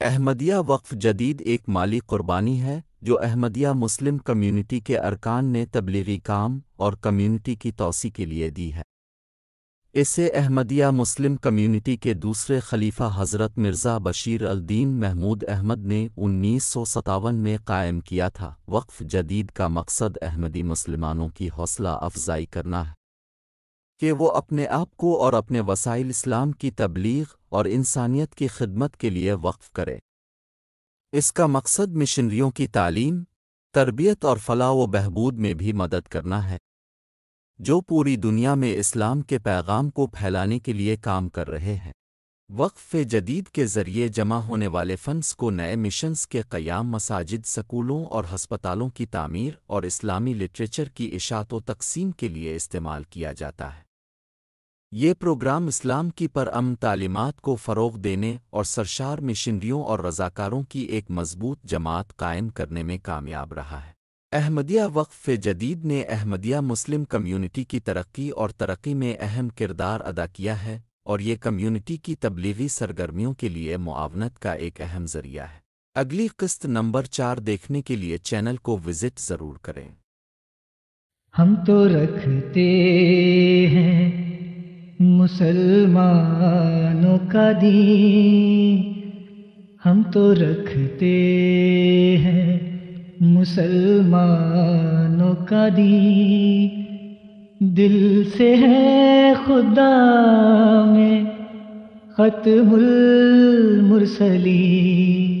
احمدیہ وقف جدید ایک مالی قربانی ہے جو احمدیہ مسلم کمیونٹی کے ارکان نے تبلیغی کام اور کمیونٹی کی توسیع کے لیے دی ہے۔ اسے احمدیہ مسلم کمیونٹی کے دوسرے خلیفہ حضرت مرزا بشیر الدین محمود احمد نے 1957 میں قائم کیا تھا۔ وقف جدید کا مقصد احمدی مسلمانوں کی حوصلہ افزائی کرنا ہے کہ وہ اپنے آپ کو اور اپنے وسائل اسلام کی تبلیغ اور انسانیت کی خدمت کے لیے وقف کرے۔ اس کا مقصد مشنریوں کی تعلیم، تربیت اور فلاح و بہبود میں بھی مدد کرنا ہے، جو پوری دنیا میں اسلام کے پیغام کو پھیلانے کے لیے کام کر رہے ہیں۔ وقف جدید کے ذریعے جمع ہونے والے فنڈز کو نئے مشنز کے قیام، مساجد، سکولوں اور ہسپتالوں کی تعمیر اور اسلامی لٹریچر کی اشاعت و تقسیم کے لیے استعمال کیا جاتا ہے۔ یہ پروگرام اسلام کی پرامن تعلیمات کو فروغ دینے اور سرشار مشنریوں اور رضاکاروں کی ایک مضبوط جماعت قائم کرنے میں کامیاب رہا ہے۔ احمدیہ وقف جدید نے احمدیہ مسلم کمیونٹی کی ترقی میں اہم کردار ادا کیا ہے اور یہ کمیونٹی کی تبلیغی سرگرمیوں کے لیے معاونت کا ایک اہم ذریعہ ہے۔ اگلی قسط نمبر 4 دیکھنے کے لیے چینل کو وزٹ ضرور کریں۔ ہم تو رکھتے ہیں مسلمانوں کا دین، ہم تو رکھتے ہیں مسلمانوں کا دین، دل سے ہے خدا میں ختم المرسلین،